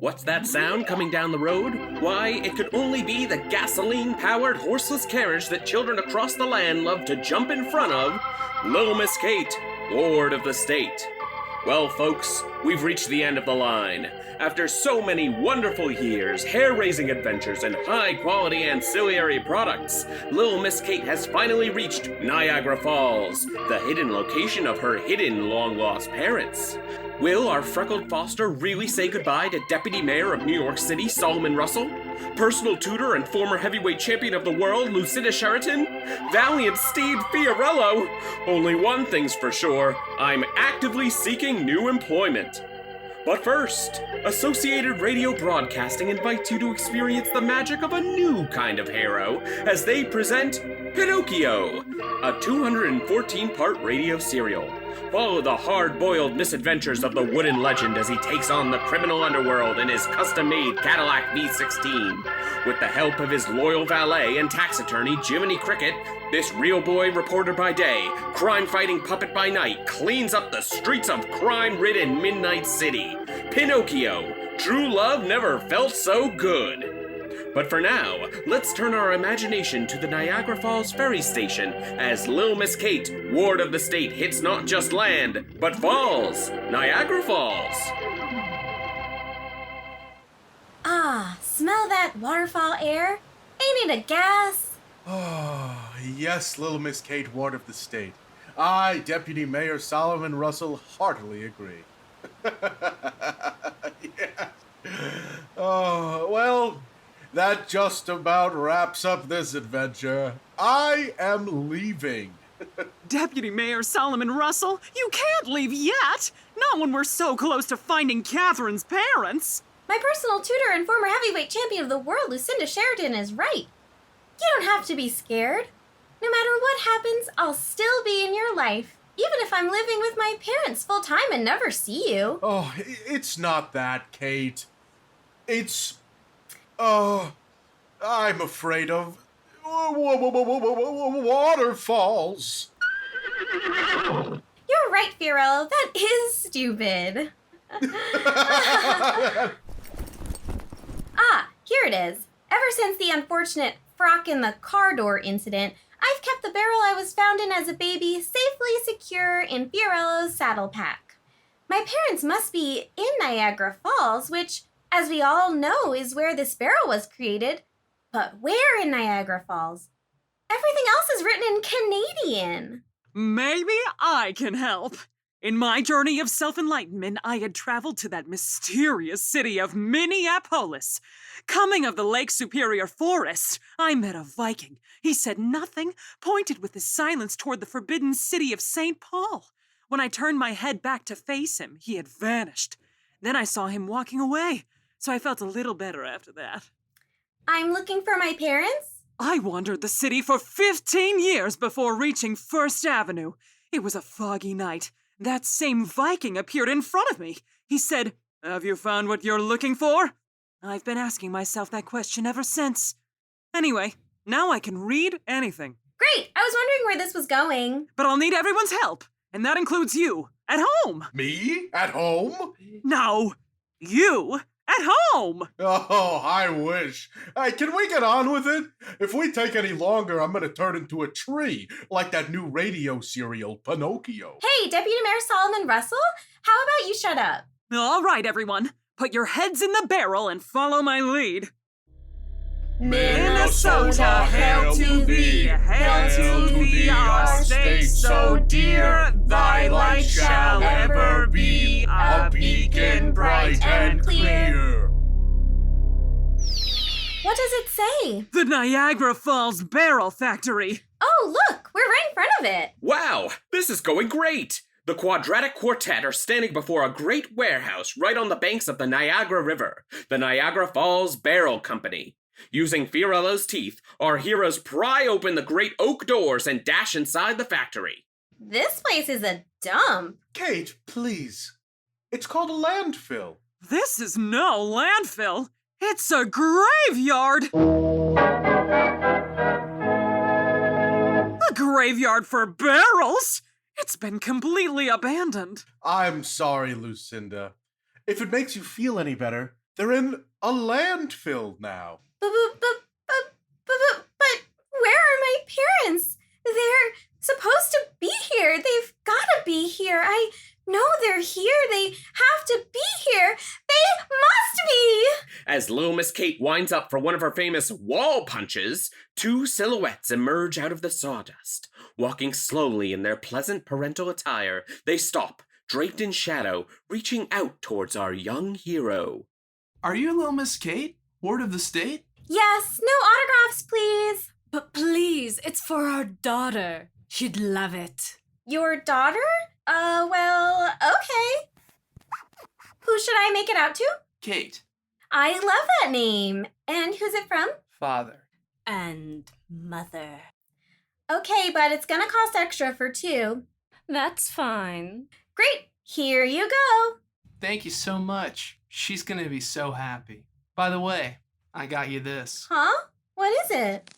What's that sound coming down the road? Why, it could only be the gasoline-powered horseless carriage that children across the land love to jump in front of. Lil Miss Kate, Ward of the State. Well, folks, we've reached the end of the line. After so many wonderful years, hair-raising adventures, and high-quality ancillary products, Lil Miss Kate has finally reached Niagara Falls, the hidden location of her hidden long-lost parents. Will our freckled foster really say goodbye to Deputy Mayor of New York City, Solomon Russell? Personal tutor and former heavyweight champion of the world, Lucinda Sheraton? Valiant steed Fiorello? Only one thing's for sure, I'm actively seeking new employment. But first, Associated Radio Broadcasting invites you to experience the magic of a new kind of hero as they present Pinocchio, a 214-part radio serial. Follow the hard-boiled misadventures of the wooden legend as he takes on the criminal underworld in his custom-made Cadillac V16. With the help of his loyal valet and tax attorney, Jiminy Cricket, this real boy reporter by day, crime-fighting puppet by night, cleans up the streets of crime-ridden Midnight City. Pinocchio, true love never felt so good. But for now, let's turn our imagination to the Niagara Falls ferry station as Lil Miss Kate, Ward of the State, hits not just land, but falls. Niagara Falls. Ah, smell that waterfall air? Ain't it a gas? Oh, yes, Lil Miss Kate, Ward of the State. I, Deputy Mayor Solomon Russell, heartily agree. Yes. Oh, well, that just about wraps up this adventure. I am leaving. Deputy Mayor Solomon Russell, you can't leave yet! Not when we're so close to finding Catherine's parents! My personal tutor and former heavyweight champion of the world, Lucinda Sheraton, is right. You don't have to be scared. No matter what happens, I'll still be in your life, even if I'm living with my parents full-time and never see you. Oh, it's not that, Kate. It's... I'm afraid of waterfalls. You're right, Fiorello. That is stupid. Here it is. Ever since the unfortunate frock in the car door incident, I've kept the barrel I was found in as a baby safely secure in Fiorello's saddle pack. My parents must be in Niagara Falls, which, as we all know, is where this barrel was created. But where in Niagara Falls? Everything else is written in Canadian. Maybe I can help. In my journey of self-enlightenment, I had traveled to that mysterious city of Minneapolis. Coming of the Lake Superior Forest, I met a Viking. He said nothing, pointed with his silence toward the forbidden city of St. Paul. When I turned my head back to face him, he had vanished. Then I saw him walking away, so I felt a little better after that. I'm looking for my parents? I wandered the city for 15 years before reaching First Avenue. It was a foggy night. That same Viking appeared in front of me. He said, "Have you found what you're looking for?" I've been asking myself that question ever since. Anyway, now I can read anything. Great! I was wondering where this was going. But I'll need everyone's help, and that includes you, at home. Me? At home? No, you, at home. Oh, I wish. Hey, can we get on with it? If we take any longer, I'm gonna turn into a tree, like that new radio serial, Pinocchio. Hey, Deputy Mayor Solomon Russell, how about you shut up? All right, everyone. Put your heads in the barrel and follow my lead. Minnesota, hail to thee, our state so dear. Thy light shall ever be a beacon bright and clear. What does it say? The Niagara Falls Barrel Factory. Oh, look, we're right in front of it. Wow, this is going great! The Quadratic Quartet are standing before a great warehouse right on the banks of the Niagara River, the Niagara Falls Barrel Company. Using Fiorello's teeth, our heroes pry open the great oak doors and dash inside the factory. This place is a dump. Kate, please. It's called a landfill. This is no landfill. It's a graveyard. A graveyard for barrels? It's been completely abandoned. I'm sorry, Lucinda. If it makes you feel any better, They're in a landfill now. But where are my parents? They're supposed to be here. They've got to be here. I know they're here. They have to be here. They must be. As Lil Miss Kate winds up for one of her famous wall punches, two silhouettes emerge out of the sawdust. Walking slowly in their pleasant parental attire, they stop, draped in shadow, reaching out towards our young hero. Are you Lil Miss Kate, ward of the state? Yes, no autographs, please. But please, it's for our daughter. She'd love it. Your daughter? Well, okay. Who should I make it out to? Kate. I love that name. And who's it from? Father. And mother. Okay, but it's gonna cost extra for two. That's fine. Great, here you go. Thank you so much. She's gonna be so happy. By the way, I got you this. Huh? What is it?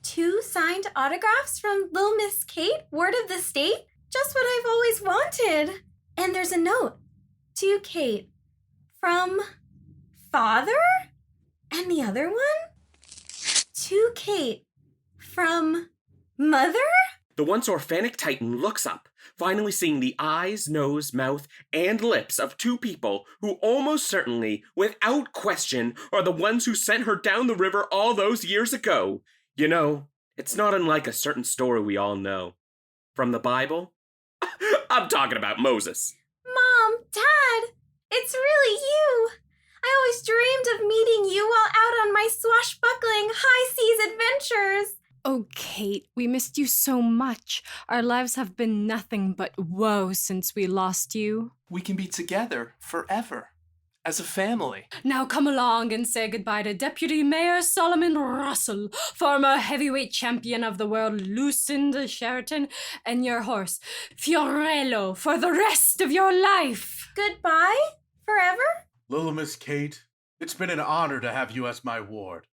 2 signed autographs from Lil Miss Kate, word of the state? Just what I've always wanted. And there's a note to Kate from Father? And the other one? To Kate from Mother? The once orphanic Titan looks up, finally seeing the eyes, nose, mouth, and lips of two people who almost certainly, without question, are the ones who sent her down the river all those years ago. You know, it's not unlike a certain story we all know. From the Bible? I'm talking about Moses. Mom, Dad, it's really you. I always dreamed of meeting you while out on my swashbuckling high seas adventures. Oh, Kate, we missed you so much. Our lives have been nothing but woe since we lost you. We can be together forever. As a family. Now come along and say goodbye to Deputy Mayor Solomon Russell, former heavyweight champion of the world Lucinda Sheraton, and your horse, Fiorello, for the rest of your life. Goodbye? Forever? Lil Miss Kate, it's been an honor to have you as my ward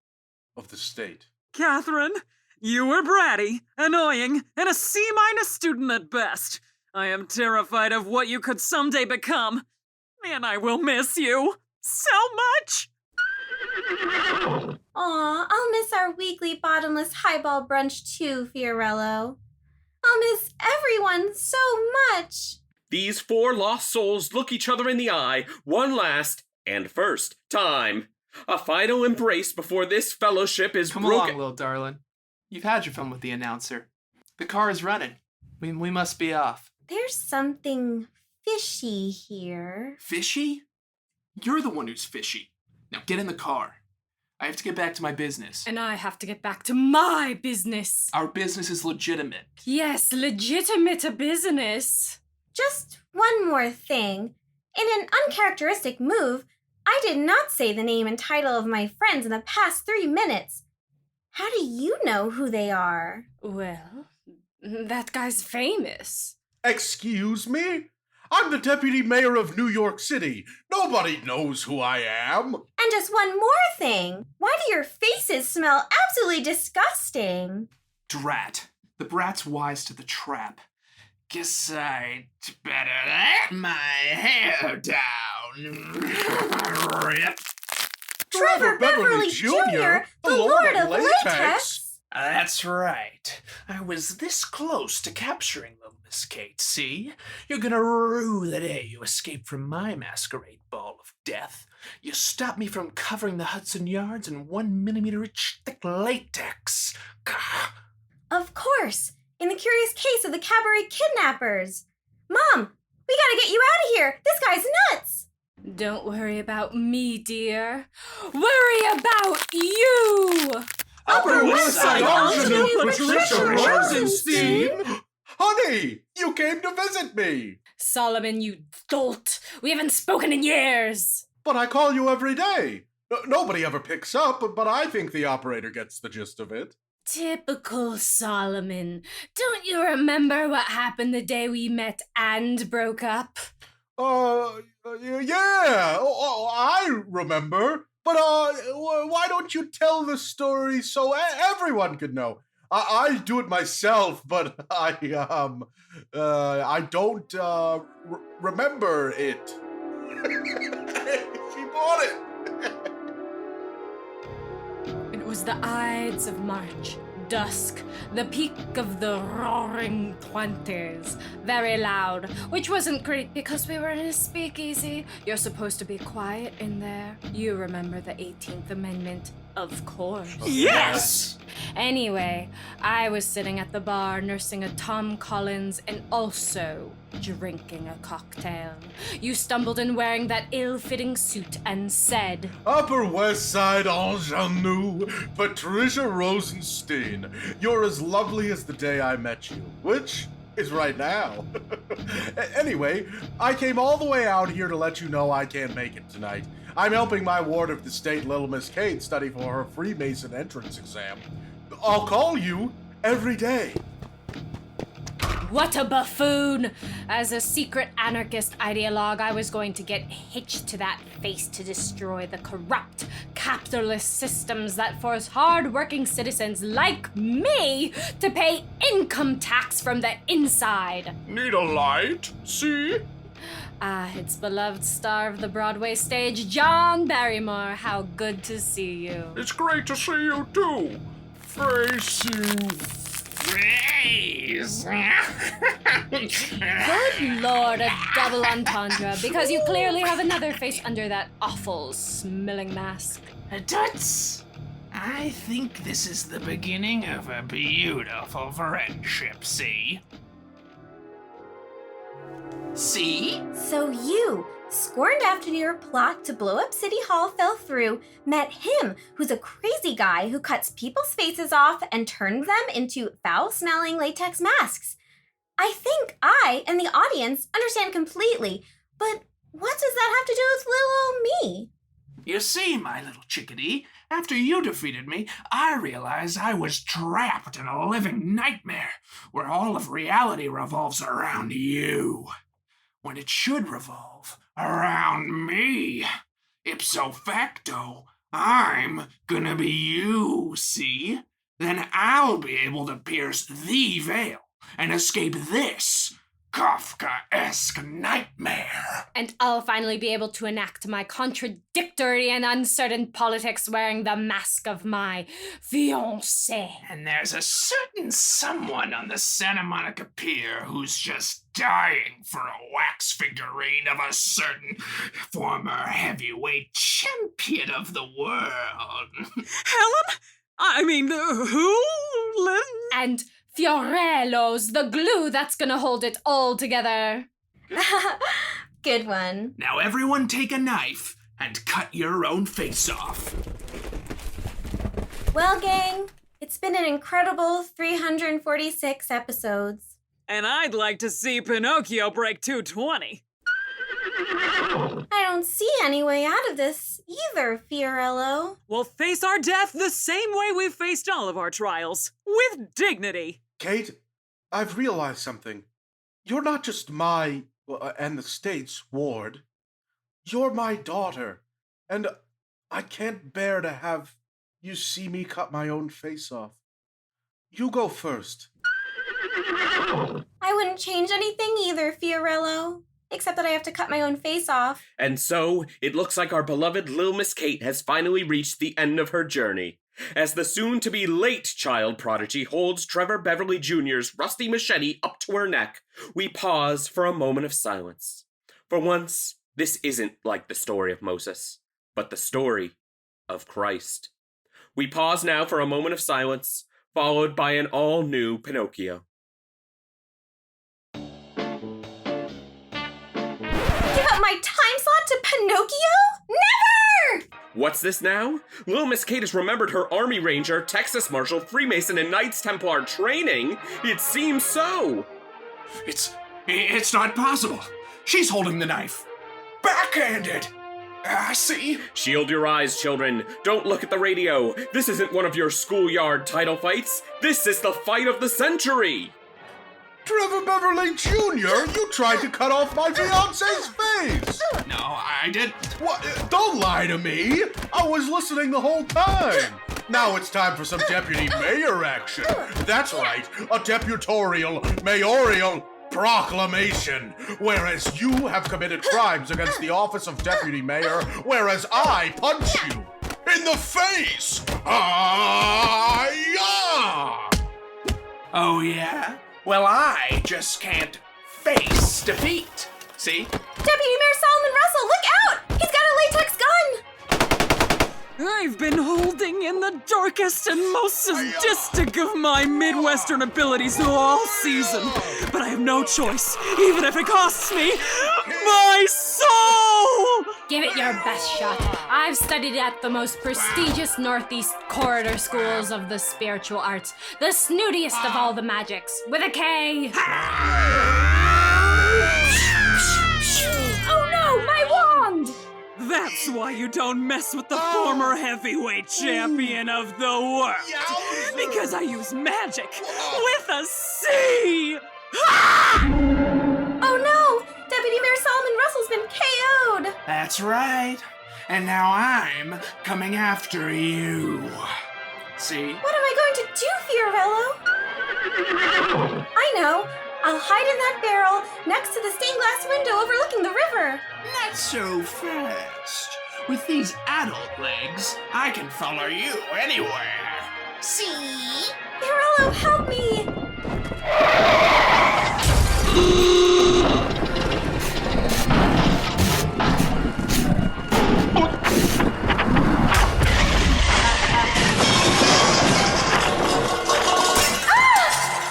of the state. Catherine, you were bratty, annoying, and a C- student at best. I am terrified of what you could someday become. And I will miss you so much. Aw, I'll miss our weekly bottomless highball brunch too, Fiorello. I'll miss everyone so much. These 4 lost souls look each other in the eye, one last and first time. A final embrace before this fellowship is Come broken. along, little darling. You've had your fun with the announcer. The car is running. We must be off. There's something fishy here. Fishy? You're the one who's fishy. Now get in the car. I have to get back to my business. And I have to get back to my business. Our business is legitimate. Yes, legitimate business. Just one more thing. In an uncharacteristic move, I did not say the name and title of my friends in the past 3 minutes. How do you know who they are? Well, that guy's famous. Excuse me? I'm the deputy mayor of New York City. Nobody knows who I am. And just one more thing. Why do your faces smell absolutely disgusting? Drat. The brat's wise to the trap. Guess I'd better let my hair down. Trevor Beverly Jr., the Lord of Latex. That's right. I was this close to capturing Lil Miss Kate, see? You're gonna rue the day you escaped from my masquerade ball of death. You stopped me from covering the Hudson Yards in 1 millimeter inch thick latex. Gah. Of course, in the curious case of the cabaret kidnappers. Mom, we gotta get you out of here. This guy's nuts. Don't worry about me, dear. Worry about you! Upper West Side Algernon Patricia Patricia Rosenstein. Rosenstein? Honey, you came to visit me. Solomon, you dolt. We haven't spoken in years. But I call you every day. Nobody ever picks up, but I think the operator gets the gist of it. Typical Solomon. Don't you remember what happened the day we met and broke up? Yeah. I remember. But, why don't you tell the story so everyone could know? I do it myself, but I don't, remember it. She bought it. It was the Ides of March, dusk, the peak of the roaring 20s. Very loud, which wasn't great because we were in a speakeasy. You're supposed to be quiet in there. You remember the 18th Amendment, of course. Yes! Anyway, I was sitting at the bar nursing a Tom Collins and also drinking a cocktail. You stumbled in wearing that ill-fitting suit and said, Upper West Side ingenue, Patricia Rosenstein. You're as lovely as the day I met you, which is right now. Anyway, I came all the way out here to let you know I can't make it tonight. I'm helping my ward of the state, Lil Miss Kate, study for her Freemason entrance exam. I'll call you every day. What a buffoon! As a secret anarchist ideologue, I was going to get hitched to that face to destroy the corrupt capitalist systems that force hard-working citizens like me to pay income tax from the inside. Need a light? See? Ah, its beloved star of the Broadway stage, John Barrymore. How good to see you. It's great to see you too. Face you. Face. Good lord, a double entendre, because you clearly have another face under that awful smelling mask. Toots. I think this is the beginning of a beautiful friendship, see? See? So you, scorned after your plot to blow up City Hall fell through, met him, who's a crazy guy who cuts people's faces off and turns them into foul-smelling latex masks. I think I and the audience understand completely, but what does that have to do with little old me? You see, my little chickadee, after you defeated me, I realized I was trapped in a living nightmare where all of reality revolves around you, when it should revolve around me. Ipso facto, I'm gonna be you, see? Then I'll be able to pierce the veil and escape this Kafkaesque nightmare. And I'll finally be able to enact my contradictory and uncertain politics wearing the mask of my fiancé. And there's a certain someone on the Santa Monica Pier who's just dying for a wax figurine of a certain former heavyweight champion of the world. Helen? I mean, who? Lynn? And Fiorello's the glue that's gonna hold it all together. Good one. Now everyone take a knife and cut your own face off. Well, gang, it's been an incredible 346 episodes. And I'd like to see Pinocchio break 220. I don't see any way out of this either, Fiorello. We'll face our death the same way we've faced all of our trials, with dignity. Kate, I've realized something. You're not just my, and the state's ward. You're my daughter, and I can't bear to have you see me cut my own face off. You go first. I wouldn't change anything either, Fiorello. Except that I have to cut my own face off. And so, it looks like our beloved Lil Miss Kate has finally reached the end of her journey. As the soon-to-be late child prodigy holds Trevor Beverly Jr.'s rusty machete up to her neck, we pause for a moment of silence. For once, this isn't like the story of Moses, but the story of Christ. We pause now for a moment of silence, followed by an all-new Pinocchio. My time slot to Pinocchio? Never! What's this now? Lil Miss Kate has remembered her Army Ranger, Texas Marshal, Freemason, and Knights Templar training. It seems so. It's not possible. She's holding the knife. Backhanded. See? Shield your eyes, children. Don't look at the radio. This isn't one of your schoolyard title fights. This is the fight of the century. Trevor Beverly Jr., you tried to cut off my fiance's face! No, I did. What? Don't lie to me! I was listening the whole time! Now it's time for some deputy mayor action. That's right, a deputorial, mayoral Proclamation! Whereas you have committed crimes against the office of deputy mayor, whereas I punch you in the face! Oh, yeah? Well, I just can't face defeat. See? Deputy Mayor Solomon Russell, look out! He's got a latex gun! I've been holding in the darkest and most sadistic of my Midwestern abilities all season. But I have no choice, even if it costs me my soul! Give it your best shot. I've studied at the most prestigious Northeast corridor schools of the spiritual arts, the snootiest of all the magics, with a K. Oh no, my wand! That's why you don't mess with the former heavyweight champion of the world. Because I use magic with a C! Oh no! Deputy Mayor Solomon Russell's been KO'd! That's right. And now I'm coming after you. See? What am I going to do, Fiorello? I know! I'll hide in that barrel next to the stained glass window overlooking the river. Not so fast. With these adult legs, I can follow you anywhere. See? Fiorello, help me!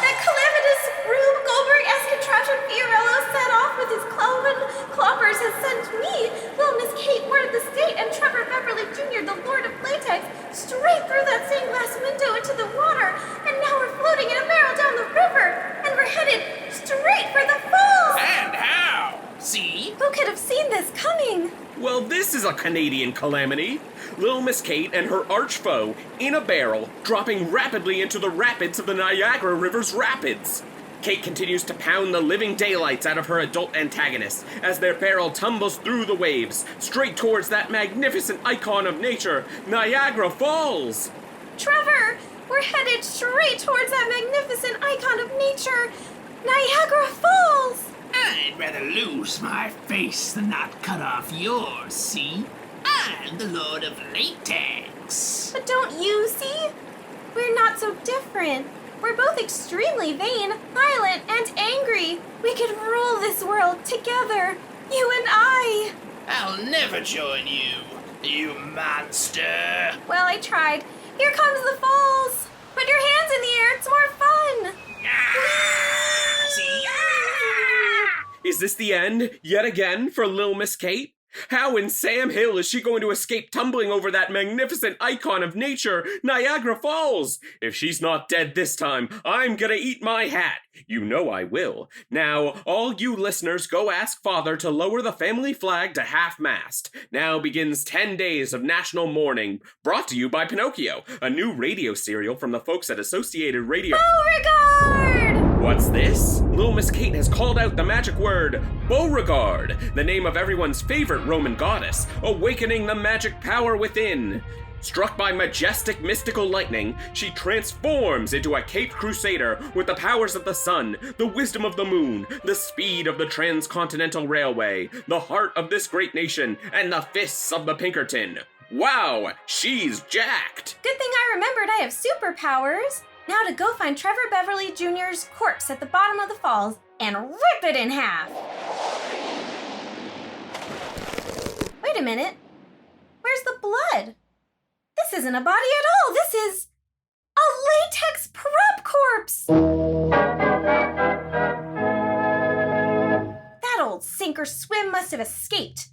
That calamitous Rube Goldberg-esque contraption Fiorello set off with his cloven cloppers has sent me, Lil Miss Kate, Ward of the State, and Trevor Beverly Jr., the Lord of Latex, straight through that stained glass window into the water, and now we're floating in a barrel down the river, and we're headed straight for the falls! And how? See? Who could have seen this coming? Well, this is a Canadian calamity. Lil Miss Kate and her arch foe in a barrel, dropping rapidly into the rapids of the Niagara River's rapids. Kate continues to pound the living daylights out of her adult antagonist as their barrel tumbles through the waves, straight towards that magnificent icon of nature, Niagara Falls. Trevor, we're headed straight towards that magnificent icon of nature, Niagara Falls! I'd rather lose my face than not cut off yours, see? I'm the Lord of Latex. But don't you see? We're not so different. We're both extremely vain, violent, and angry. We could rule this world together, you and I. I'll never join you, you monster. Well, I tried. Here comes the falls. Put your hands in the air, it's more fun. See? Is this the end, yet again, for Lil Miss Kate? How in Sam Hill is she going to escape tumbling over that magnificent icon of nature, Niagara Falls? If she's not dead this time, I'm gonna eat my hat. You know I will. Now, all you listeners, go ask Father to lower the family flag to half-mast. Now begins 10 days of national mourning, brought to you by Pinocchio, a new radio serial from the folks at Associated Radio. Beauregard! What's this? Lil Miss Kate has called out the magic word, Beauregard, the name of everyone's favorite Roman goddess, awakening the magic power within. Struck by majestic mystical lightning, she transforms into a Caped Crusader with the powers of the sun, the wisdom of the moon, the speed of the transcontinental railway, the heart of this great nation, and the fists of the Pinkerton. Wow, she's jacked! Good thing I remembered I have superpowers. Now to go find Trevor Beverly Jr.'s corpse at the bottom of the falls and rip it in half. Wait a minute. Where's the blood? This isn't a body at all. This is a latex prop corpse. That old sink or swim must have escaped.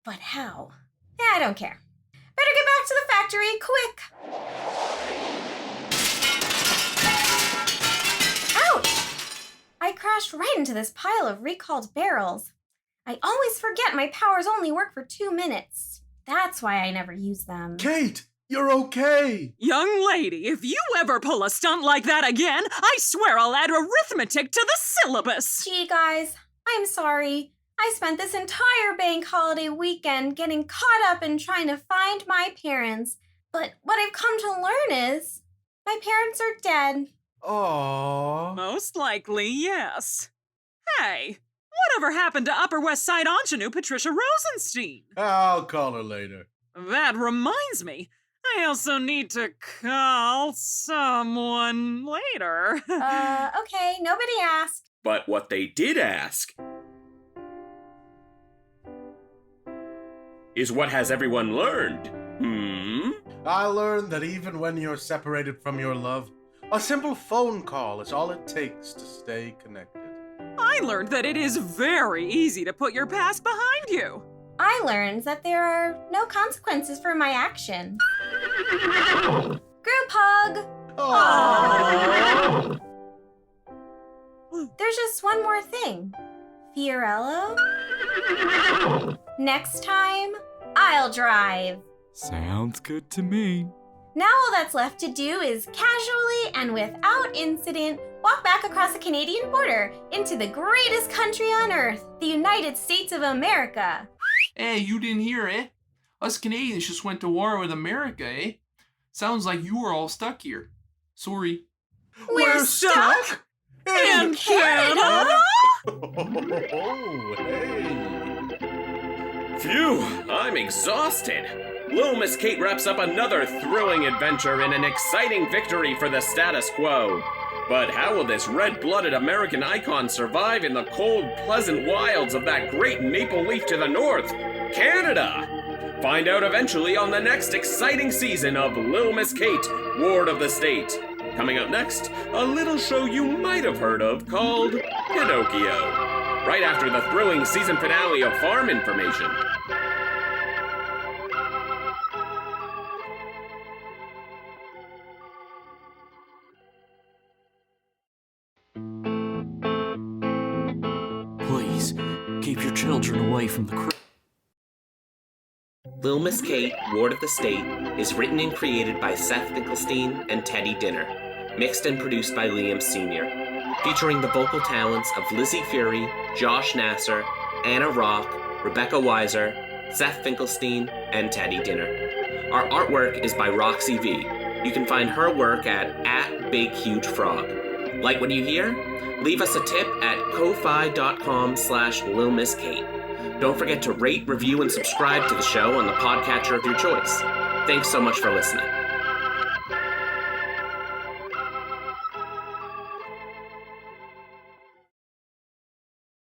But how? I don't care. Better get back to the factory, quick. Ouch! I crashed right into this pile of recalled barrels. I always forget my powers only work for 2 minutes. That's why I never use them. Kate, you're okay. Young lady, if you ever pull a stunt like that again, I swear I'll add arithmetic to the syllabus. Gee, guys, I'm sorry. I spent this entire bank holiday weekend getting caught up in trying to find my parents. But what I've come to learn is my parents are dead. Aww. Most likely, yes. Hey, whatever happened to Upper West Side ingenue Patricia Rosenstein? I'll call her later. That reminds me, I also need to call someone later. Okay, nobody asked. But what they did ask is what has everyone learned? I learned that even when you're separated from your love, a simple phone call is all it takes to stay connected. I learned that it is very easy to put your past behind you. I learned that there are no consequences for my action. Group hug! Aww. There's just one more thing. Fiorello? Next time, I'll drive. Sounds good to me. Now all that's left to do is casually and without incident walk back across the Canadian border into the greatest country on earth, the United States of America. Hey, you didn't hear, eh? Us Canadians just went to war with America, eh? Sounds like you were all stuck here. Sorry. We're stuck in Canada? Oh, hey. Phew, I'm exhausted. Lil Miss Kate wraps up another thrilling adventure in an exciting victory for the status quo. But how will this red-blooded American icon survive in the cold, pleasant wilds of that great maple leaf to the north, Canada? Find out eventually on the next exciting season of Lil Miss Kate, Ward of the State. Coming up next, a little show you might have heard of called Pinocchio. Right after the thrilling season finale of Farm Information. Please, keep your children away from the Lil Miss Kate, Ward of the State, is written and created by Seth Finkelstein and Teddy Dinner, mixed and produced by Liam Sr., featuring the vocal talents of Lizzy Furey, Josh Nasser, Anna Rock, Rebecca Weiser, Seth Finkelstein, and Teddy Dinner. Our artwork is by Roxy V. You can find her work at @BigHugeFrog. Like what you hear? Leave us a tip at ko-fi.com/Lil Miss Kate. Don't forget to rate, review, and subscribe to the show on the podcatcher of your choice. Thanks so much for listening.